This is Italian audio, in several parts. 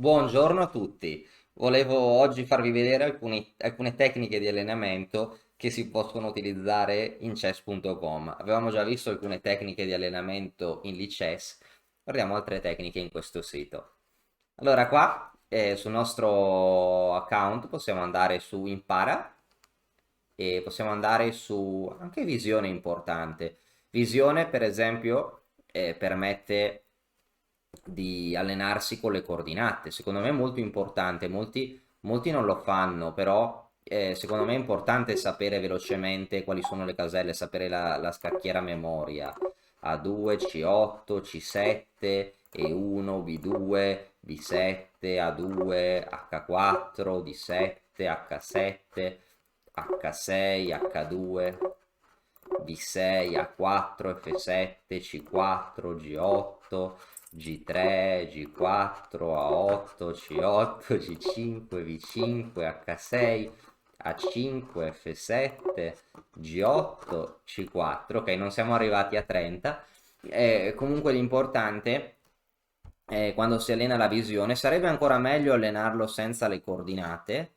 Buongiorno a tutti. Volevo oggi farvi vedere alcune tecniche di allenamento che si possono utilizzare in chess.com. Avevamo già visto alcune tecniche di allenamento in Lichess, guardiamo altre tecniche in questo sito. Allora, qua sul nostro account possiamo andare su Impara e possiamo andare su anche Visione importante. Visione, per esempio, permette di allenarsi con le coordinate. Secondo me è molto importante, molti non lo fanno, però secondo me è importante sapere velocemente quali sono le caselle, sapere la scacchiera a memoria. A2, C8, C7, E1, B2, B7, A2, H4, D7, H7, H6, H2, B6, A4, F7, C4, G8, G3, G4, A8, C8, G5, V5, H6, A5, F7, G8, C4. Ok, non siamo arrivati a 30. Comunque l'importante è quando si allena la visione, sarebbe ancora meglio allenarlo senza le coordinate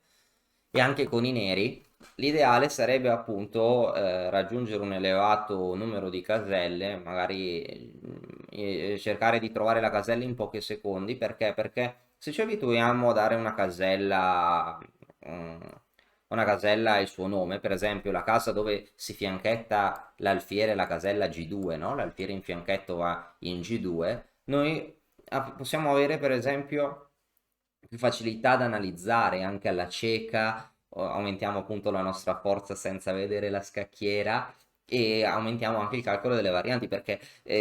e anche con i neri. L'ideale sarebbe appunto raggiungere un elevato numero di caselle, magari cercare di trovare la casella in pochi secondi, perché? Perché se ci abituiamo a dare mm, una casella ha il suo nome, per esempio la casa dove si fianchetta l'alfiere, la casella G2, no? L'alfiere in fianchetto va in G2, noi possiamo avere per esempio più facilità ad analizzare anche alla cieca, aumentiamo appunto la nostra forza senza vedere la scacchiera e aumentiamo anche il calcolo delle varianti perché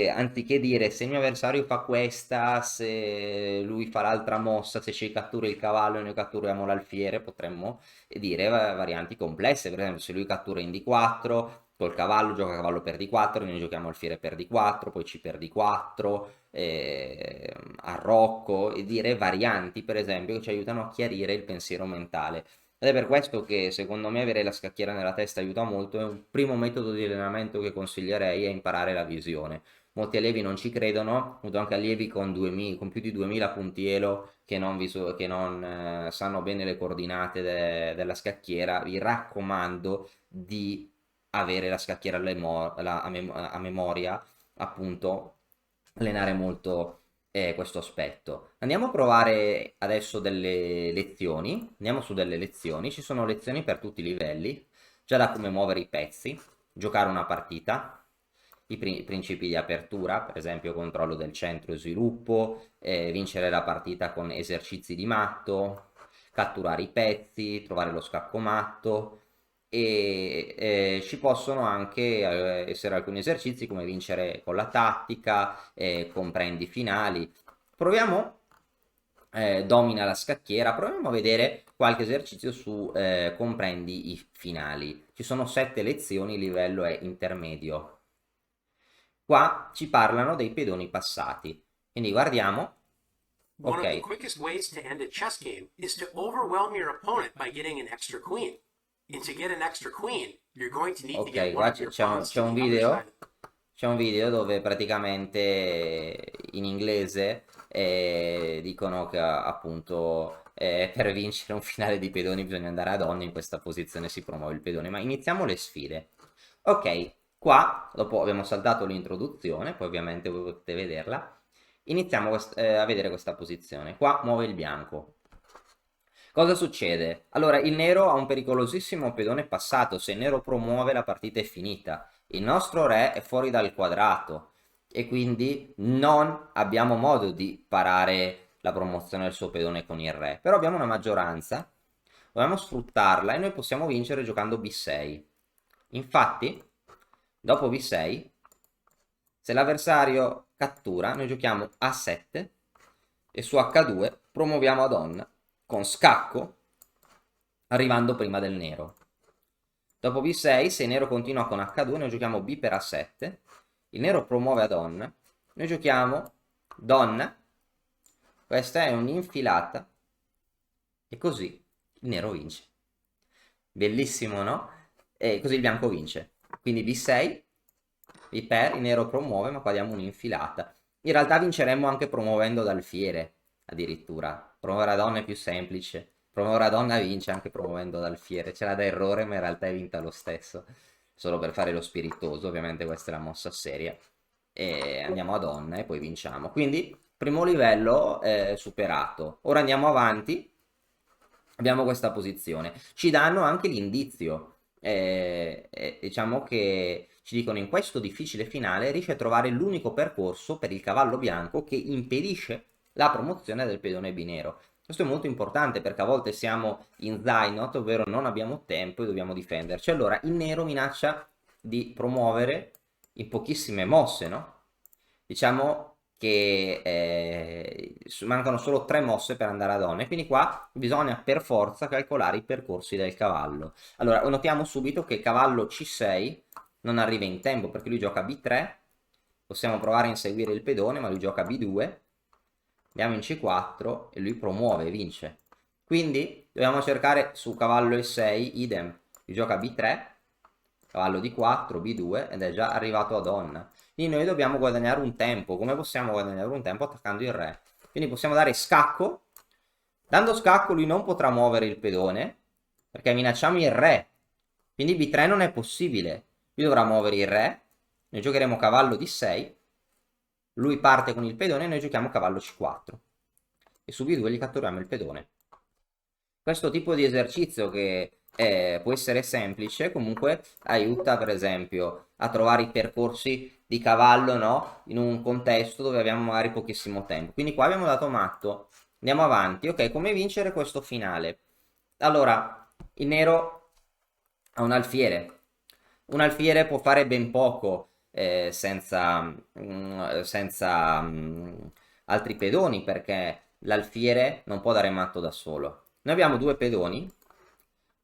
anziché dire se il mio avversario fa questa, se lui fa l'altra mossa, se ci cattura il cavallo e noi catturiamo l'alfiere, potremmo dire varianti complesse, per esempio se lui cattura in D4, col cavallo gioca cavallo per D4, noi giochiamo alfiere per D4, poi C per D4, arrocco e dire varianti, per esempio, che ci aiutano a chiarire il pensiero mentale. Ed è per questo che secondo me avere la scacchiera nella testa aiuta molto, è un primo metodo di allenamento che consiglierei è imparare la visione. Molti allievi non ci credono, ho avuto anche allievi con, 2000, con più di 2000 punti elo che non sanno bene le coordinate della scacchiera. Vi raccomando di avere la scacchiera a memoria, appunto, allenare molto questo aspetto. Andiamo a provare adesso delle lezioni. Andiamo su delle lezioni. Ci sono lezioni per tutti i livelli, già da come muovere i pezzi, giocare una partita, i principi di apertura, per esempio controllo del centro e sviluppo, vincere la partita con esercizi di matto, catturare i pezzi, trovare lo scacco matto e ci possono anche essere alcuni esercizi come vincere con la tattica, comprendi i finali. Proviamo, domina la scacchiera, proviamo a vedere qualche esercizio su comprendi i finali. Ci sono 7 lezioni, il livello è intermedio. Qua ci parlano dei pedoni passati. Quindi guardiamo. One of the Ok, quickest ways to end a chess game is to overwhelm your opponent by getting an extra queen. And to get an extra queen, you're going to need to get ok, one qua of your pawns to the other side. c'è un video dove praticamente in inglese dicono che appunto per vincere un finale di pedoni bisogna andare a donna, in questa posizione si promuove il pedone, ma iniziamo le sfide. Ok, qua dopo abbiamo saltato l'introduzione, poi ovviamente voi potete vederla, iniziamo a vedere questa posizione. Qua muove il bianco. Cosa succede? Allora, il nero ha un pericolosissimo pedone passato, se il nero promuove la partita è finita. Il nostro re è fuori dal quadrato e quindi non abbiamo modo di parare la promozione del suo pedone con il re. Però abbiamo una maggioranza, dobbiamo sfruttarla e noi possiamo vincere giocando B6. Infatti, dopo B6, se l'avversario cattura, noi giochiamo A7 e su H2 promuoviamo a donna con scacco arrivando prima del nero. Dopo B6, se il nero continua con H2, noi giochiamo B per A7, il nero promuove a donna, noi giochiamo donna, questa è un'infilata e così il nero vince. Bellissimo, no? E così il bianco vince. Quindi B6, B per, il nero promuove, ma qua diamo un'infilata. In realtà vinceremmo anche promuovendo d'alfiere, addirittura. Promuovere a donna è più semplice. Promuovere a donna vince anche promuovendo d'alfiere. Ce l'ha da errore, ma in realtà è vinta lo stesso. Solo per fare lo spiritoso, ovviamente questa è la mossa seria. E andiamo a donna e poi vinciamo. Quindi, primo livello superato. Ora andiamo avanti. Abbiamo questa posizione. Ci danno anche l'indizio. Diciamo che ci dicono in questo difficile finale riesce a trovare l'unico percorso per il cavallo bianco che impedisce la promozione del pedone binero. Questo è molto importante perché a volte siamo in Zainot, ovvero non abbiamo tempo e dobbiamo difenderci. Allora il nero minaccia di promuovere in pochissime mosse, no? Diciamo che mancano solo 3 mosse per andare a donna e quindi qua bisogna per forza calcolare i percorsi del cavallo. Allora notiamo subito che cavallo C6 non arriva in tempo perché lui gioca B3, possiamo provare a inseguire il pedone ma lui gioca B2, andiamo in C4 e lui promuove e vince. Quindi dobbiamo cercare su cavallo E6 idem, lui gioca B3, cavallo D4, B2 ed è già arrivato a donna. Quindi noi dobbiamo guadagnare un tempo. Come possiamo guadagnare un tempo? Attaccando il re. Quindi possiamo dare scacco. Dando scacco lui non potrà muovere il pedone perché minacciamo il re. Quindi B3 non è possibile. Lui dovrà muovere il re. Noi giocheremo cavallo D6. Lui parte con il pedone e noi giochiamo cavallo C4. E su B2 gli catturiamo il pedone. Questo tipo di esercizio che può essere semplice, comunque aiuta per esempio a trovare i percorsi di cavallo, no? In un contesto dove abbiamo magari pochissimo tempo. Quindi qua abbiamo dato matto, andiamo avanti. Ok, come vincere questo finale? Allora, il nero ha un alfiere. Un alfiere può fare ben poco senza altri pedoni perché l'alfiere non può dare matto da solo. Noi abbiamo 2 pedoni.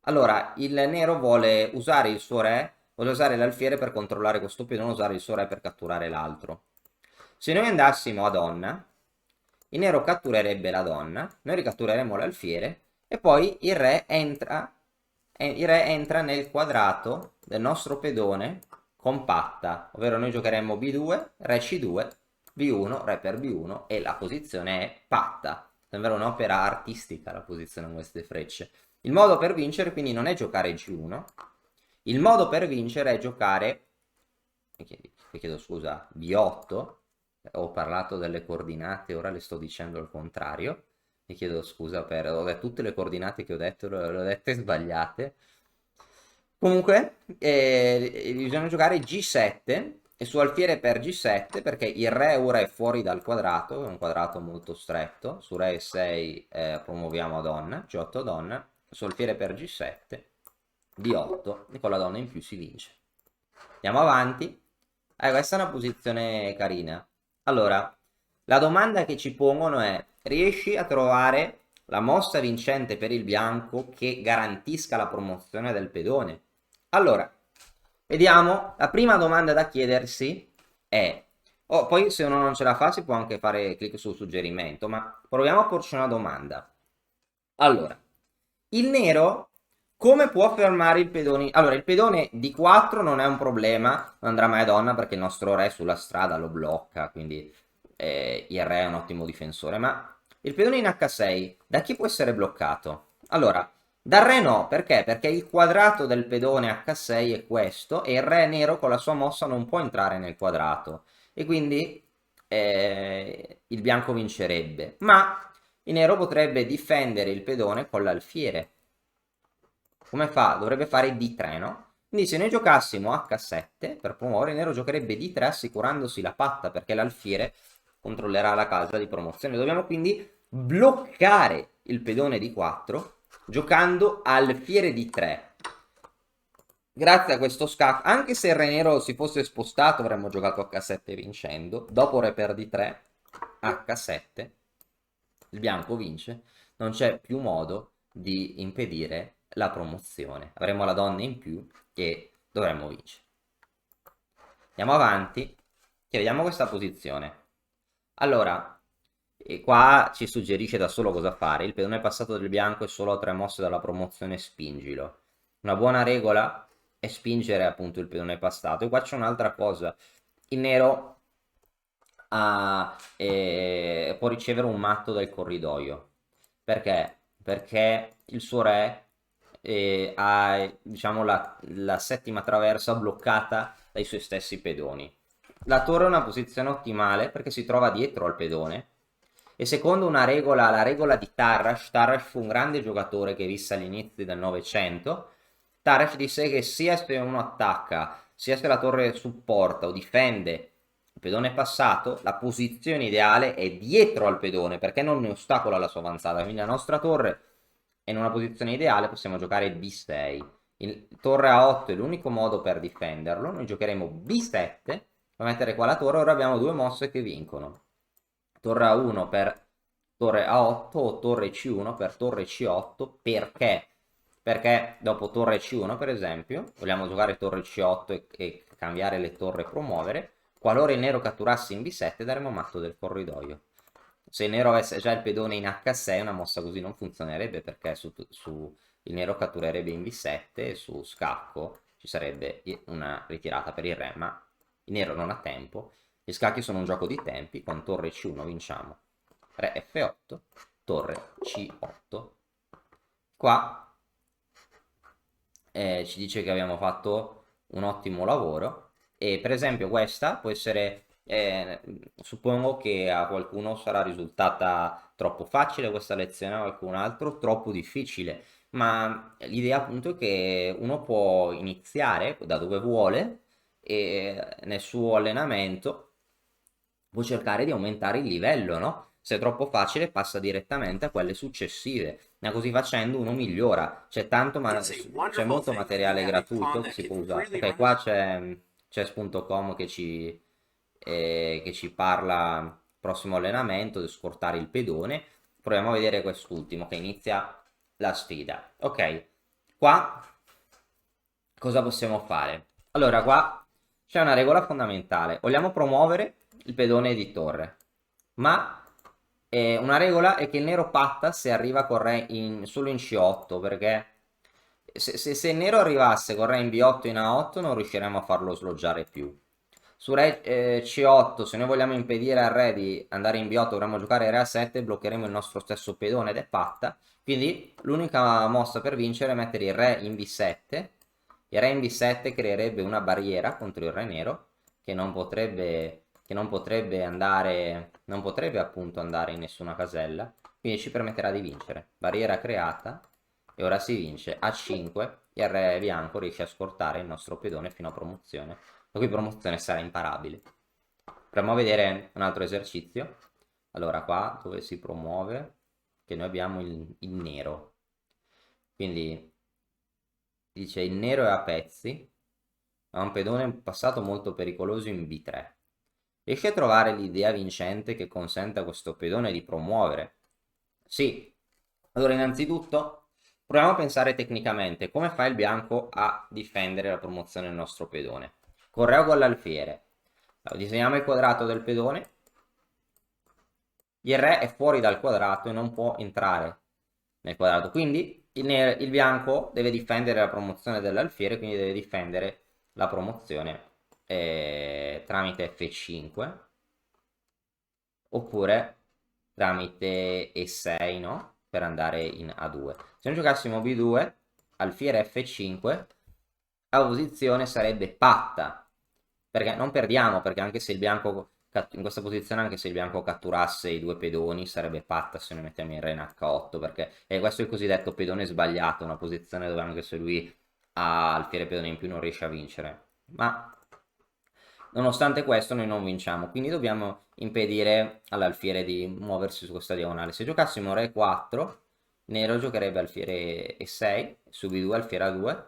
Allora, il nero vuole usare il suo re, vuole usare l'alfiere per controllare questo pedone, usare il suo re per catturare l'altro. Se noi andassimo a donna, il nero catturerebbe la donna, noi ricattureremo l'alfiere e poi il re entra nel quadrato del nostro pedone compatta, ovvero noi giocheremo B2, re C2, B1, re per B1 e la posizione è patta. Sembra un'opera artistica la posizione con queste frecce. Il modo per vincere quindi non è giocare G1, il modo per vincere è giocare, vi chiedo scusa, B8, ho parlato delle coordinate, ora le sto dicendo al contrario, mi chiedo scusa per tutte le coordinate che ho detto, le ho dette sbagliate. Comunque, bisogna giocare G7 e su alfiere per G7 perché il re ora è fuori dal quadrato, è un quadrato molto stretto, su re 6 promuoviamo a donna, G8 donna, su alfiere per G7, D8 e con la donna in più si vince. Andiamo avanti. Questa è una posizione carina. Allora, la domanda che ci pongono è: riesci a trovare la mossa vincente per il bianco che garantisca la promozione del pedone? Allora, vediamo. La prima domanda da chiedersi è... poi se uno non ce la fa si può anche fare clic sul suggerimento, ma proviamo a porci una domanda. Allora, il nero come può fermare il pedone? Allora, il pedone di 4 non è un problema, non andrà mai a donna perché il nostro re sulla strada lo blocca, quindi il re è un ottimo difensore. Ma il pedone in H6, da chi può essere bloccato? Allora, dal re no, perché? Perché il quadrato del pedone H6 è questo e il re nero con la sua mossa non può entrare nel quadrato e quindi il bianco vincerebbe. Ma il nero potrebbe difendere il pedone con l'alfiere. Come fa? Dovrebbe fare D3, no? Quindi se noi giocassimo H7 per promuovere, il nero giocherebbe D3 assicurandosi la patta perché l'alfiere controllerà la casa di promozione. Dobbiamo quindi bloccare il pedone D4 giocando alfiere D3. Grazie a questo scacco, anche se il re nero si fosse spostato avremmo giocato H7 vincendo. Dopo re per D3, H7, il bianco vince. Non c'è più modo di impedire la promozione. Avremo la donna in più e dovremmo vincere. Andiamo avanti e vediamo questa posizione. Allora, qua ci suggerisce da solo cosa fare. Il pedone passato del bianco è solo a 3 mosse dalla promozione, spingilo. Una buona regola è spingere appunto il pedone passato. E qua c'è un'altra cosa. Il nero può ricevere un matto dal corridoio. Perché? Perché il suo re ha, diciamo, la settima traversa bloccata dai suoi stessi pedoni. La torre è una posizione ottimale perché si trova dietro al pedone e secondo una regola, la regola di Tarrasch fu un grande giocatore che visse agli inizi del Novecento. Tarrasch disse che sia se uno attacca, sia se la torre supporta o difende il pedone passato, la posizione ideale è dietro al pedone perché non ne ostacola la sua avanzata. Quindi la nostra torre è in una posizione ideale, possiamo giocare B6. Torre A8 è l'unico modo per difenderlo. Noi giocheremo B7 per mettere qua la torre. Ora abbiamo due mosse che vincono. Torre A1 per torre A8 o torre C1 per torre C8. Perché? Perché dopo torre C1, per esempio, vogliamo giocare torre C8 e cambiare le torri e promuovere. Qualora il nero catturasse in B7 daremo matto del corridoio. Se il nero avesse già il pedone in H6 una mossa così non funzionerebbe perché il nero catturerebbe in B7 e su scacco ci sarebbe una ritirata per il re, ma il nero non ha tempo. Gli scacchi sono un gioco di tempi, con torre C1 vinciamo. Re F8, torre C8. Qua ci dice che abbiamo fatto un ottimo lavoro e per esempio questa può essere, suppongo che a qualcuno sarà risultata troppo facile questa lezione, a qualcun altro troppo difficile, ma l'idea appunto è che uno può iniziare da dove vuole e nel suo allenamento può cercare di aumentare il livello, no? Se è troppo facile passa direttamente a quelle successive. Ma così facendo uno migliora. C'è molto materiale gratuito che si può usare. Ok, qua c'è chess.com che ci parla prossimo allenamento di scortare il pedone. Proviamo a vedere quest'ultimo che inizia la sfida. Ok, qua cosa possiamo fare? Allora, qua c'è una regola fondamentale. Vogliamo promuovere il pedone di torre, ma una regola è che il nero patta se arriva con re solo in C8, perché se il nero arrivasse con re in B8 in A8 non riusciremo a farlo sloggiare più. Su re C8, se noi vogliamo impedire al re di andare in B8 dovremmo giocare re A7 e bloccheremo il nostro stesso pedone ed è patta. Quindi l'unica mossa per vincere è mettere il re in B7. Il re in B7 creerebbe una barriera contro il re nero che non potrebbe andare, non potrebbe appunto andare in nessuna casella, quindi ci permetterà di vincere. Barriera creata e ora si vince a 5 e il re bianco riesce a scortare il nostro pedone fino a promozione, la cui promozione sarà imparabile. Proviamo a vedere un altro esercizio. Allora qua dove si promuove, che noi abbiamo il nero, quindi dice il nero è a pezzi, ha un pedone passato molto pericoloso in B3. Riesci a trovare l'idea vincente che consente a questo pedone di promuovere? Sì. Allora, innanzitutto, proviamo a pensare tecnicamente come fa il bianco a difendere la promozione del nostro pedone. Correo con l'alfiere. Allora, disegniamo il quadrato del pedone. Il re è fuori dal quadrato e non può entrare nel quadrato. Quindi il bianco deve difendere la promozione dell'alfiere, quindi deve difendere la promozione tramite F5 oppure tramite E6, no? Per andare in A2. Se noi giocassimo B2, alfiere F5, la posizione sarebbe patta, perché non perdiamo, perché anche se il bianco in questa posizione, anche se il bianco catturasse i due pedoni, sarebbe patta se noi mettiamo il re in H8, perché questo è il cosiddetto pedone sbagliato, una posizione dove anche se lui ha alfiere pedone in più non riesce a vincere. Ma nonostante questo noi non vinciamo, quindi dobbiamo impedire all'alfiere di muoversi su questa diagonale. Se giocassimo re 4, nero giocherebbe alfiere e6, su b2 alfiere a2,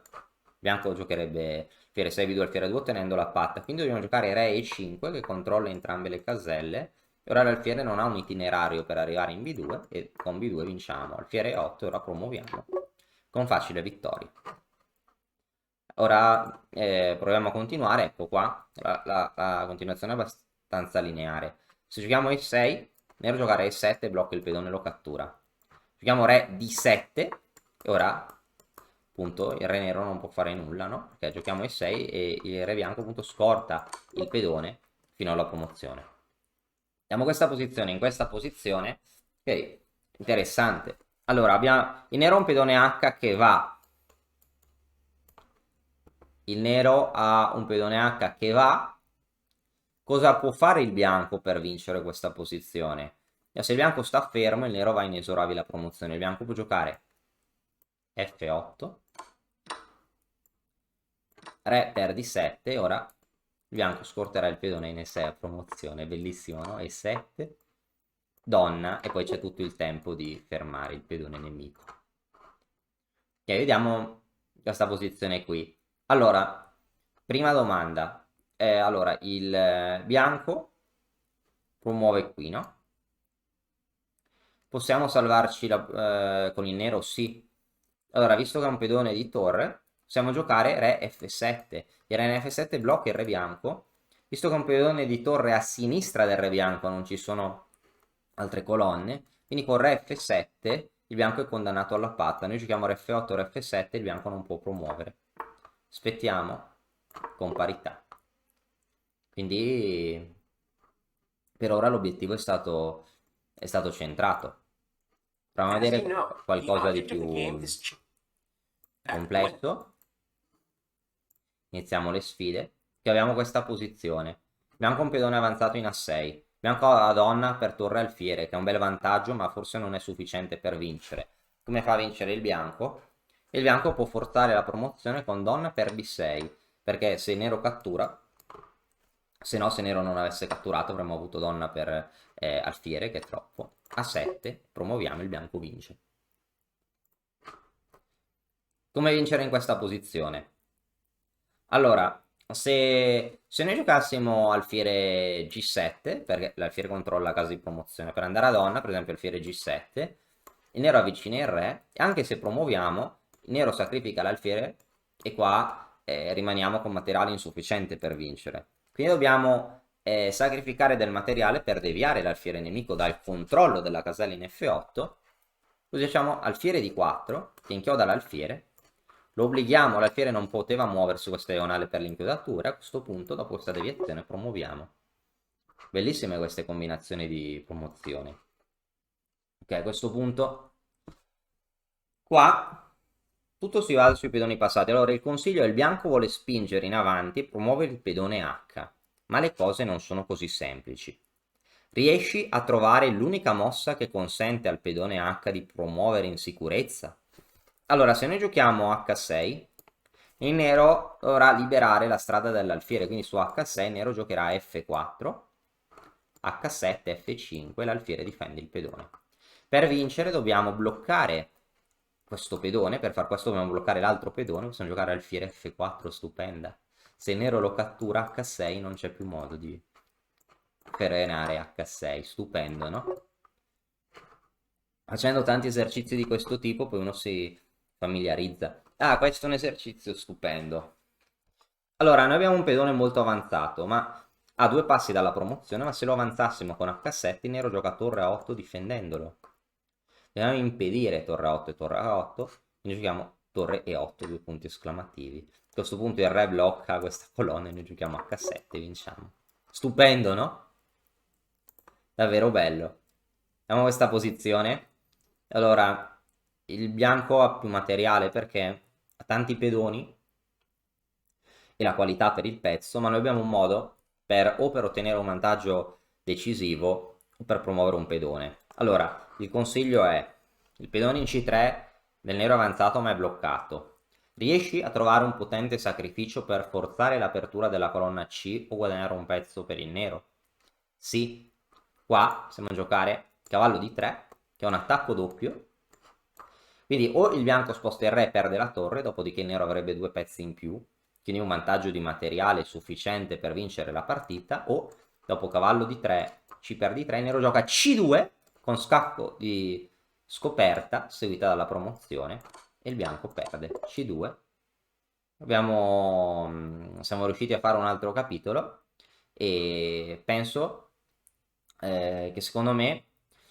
bianco giocherebbe alfiere 6 b2 alfiere a2 ottenendo la patta, quindi dobbiamo giocare re e5 che controlla entrambe le caselle. E ora l'alfiere non ha un itinerario per arrivare in b2 e con b2 vinciamo, alfiere 8 e ora promuoviamo con facile vittoria. Ora proviamo a continuare, ecco qua, la continuazione è abbastanza lineare. Se giochiamo E6, nero giocare E7 blocca il pedone e lo cattura. Giochiamo re D7 e ora appunto il re nero non può fare nulla, no? Perché giochiamo E6 e il re bianco appunto scorta il pedone fino alla promozione. Abbiamo questa posizione, in questa posizione, ok, Interessante. Allora, abbiamo il nero ha un pedone H che va. Il nero ha un pedone H che va. Cosa può fare il bianco per vincere questa posizione? Se il bianco sta fermo, il nero va inesorabile a promozione. Il bianco può giocare F8. Re per D7. Ora il bianco scorterà il pedone in E6 a promozione. Bellissimo, no? E7. Donna. E poi c'è tutto il tempo di fermare il pedone nemico. Ok, vediamo questa posizione qui. Allora, prima domanda. Allora, il bianco promuove qui, no? Possiamo salvarci con il nero? Sì. Allora, visto che è un pedone di torre, possiamo giocare re F7. Il re in F7 blocca il re bianco. Visto che è un pedone di torre a sinistra del re bianco, non ci sono altre colonne, quindi con re F7 il bianco è condannato alla patta. Noi giochiamo re F8, re F7, il bianco non può promuovere. Aspettiamo con parità. Quindi per ora l'obiettivo è stato centrato. Proviamo a As you vedere know, the qualcosa di object of the più game is when complesso. Iniziamo le sfide. Che abbiamo questa posizione. Bianco un pedone avanzato in A6. Bianco ha la donna per torre alfiere, che è un bel vantaggio, ma forse non è sufficiente per vincere. Come fa a vincere il bianco? Il bianco può forzare la promozione con donna per B6, perché se nero cattura, se no, se nero non avesse catturato avremmo avuto donna per alfiere, che è troppo. A7, promuoviamo, il bianco vince. Come vincere in questa posizione? Allora, se noi giocassimo alfiere G7, perché l'alfiere controlla la casa di promozione, per andare a donna, per esempio alfiere G7, il nero avvicina il re, e anche se promuoviamo, il nero sacrifica l'alfiere, e qua rimaniamo con materiale insufficiente per vincere. Quindi dobbiamo sacrificare del materiale per deviare l'alfiere nemico dal controllo della casella in F8, così facciamo alfiere di 4, che inchioda l'alfiere, lo obblighiamo, l'alfiere non poteva muoversi questa diagonale per l'inchiodatura, a questo punto, dopo questa deviazione, promuoviamo. Bellissime queste combinazioni di promozioni. Ok, a questo punto, qua, tutto si basa sui pedoni passati. Allora, il consiglio è: il bianco vuole spingere in avanti e promuovere il pedone H, ma le cose non sono così semplici. Riesci a trovare l'unica mossa che consente al pedone H di promuovere in sicurezza? Allora, se noi giochiamo H6, il nero dovrà liberare la strada dell'alfiere, quindi su H6 il nero giocherà F4, H7, F5, l'alfiere difende il pedone. Per vincere dobbiamo bloccare questo pedone, per far questo dobbiamo bloccare l'altro pedone, possiamo giocare alfiere F4, stupenda. Se il nero lo cattura H6 non c'è più modo di frenare H6, stupendo, no? Facendo tanti esercizi di questo tipo poi uno si familiarizza. Ah, questo è un esercizio stupendo. Allora, noi abbiamo un pedone molto avanzato, ma a 2 passi dalla promozione, ma se lo avanzassimo con H7, il nero gioca torre a 8 difendendolo. Dobbiamo impedire torre a 8 e torre a 8, quindi giochiamo torre e 8, 2 punti esclamativi. A questo punto il re blocca questa colonna e noi giochiamo H7 e vinciamo. Stupendo, no? Davvero bello. Abbiamo questa posizione. Allora, il bianco ha più materiale perché ha tanti pedoni e la qualità per il pezzo, ma noi abbiamo un modo o per ottenere un vantaggio decisivo o per promuovere un pedone. Allora, il consiglio è: il pedone in C3 del nero avanzato ma è bloccato. Riesci a trovare un potente sacrificio per forzare l'apertura della colonna C o guadagnare un pezzo per il nero? Sì, qua possiamo giocare cavallo di 3, che è un attacco doppio. Quindi o il bianco sposta il re e perde la torre, dopodiché il nero avrebbe 2 pezzi in più, quindi un vantaggio di materiale sufficiente per vincere la partita, o dopo cavallo di 3, c per d3, il nero gioca C2 con scacco di scoperta seguita dalla promozione e il bianco perde C2. Siamo riusciti a fare un altro capitolo e penso che secondo me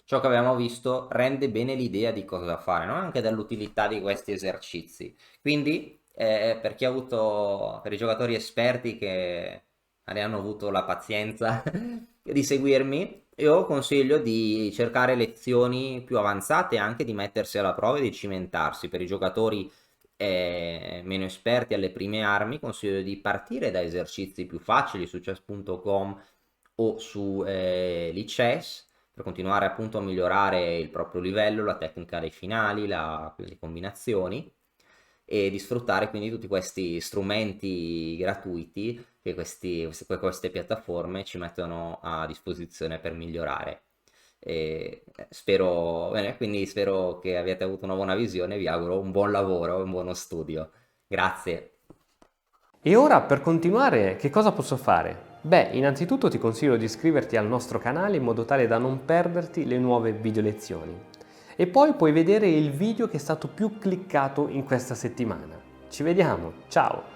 ciò che abbiamo visto rende bene l'idea di cosa fare, no? Anche dall'utilità di questi esercizi. Quindi, per chi ha avuto, per i giocatori esperti che magari hanno avuto la pazienza di seguirmi, Io consiglio di cercare lezioni più avanzate, anche di mettersi alla prova e di cimentarsi. Per i giocatori meno esperti alle prime armi, consiglio di partire da esercizi più facili su chess.com o su Lichess, per continuare appunto a migliorare il proprio livello, la tecnica dei finali, le combinazioni, e di sfruttare quindi tutti questi strumenti gratuiti che queste piattaforme ci mettono a disposizione per migliorare. E spero, bene, quindi spero che abbiate avuto una buona visione, vi auguro un buon lavoro e un buono studio. Grazie. E ora per continuare che cosa posso fare? Beh, innanzitutto ti consiglio di iscriverti al nostro canale in modo tale da non perderti le nuove video lezioni. E poi puoi vedere il video che è stato più cliccato in questa settimana. Ci vediamo, ciao!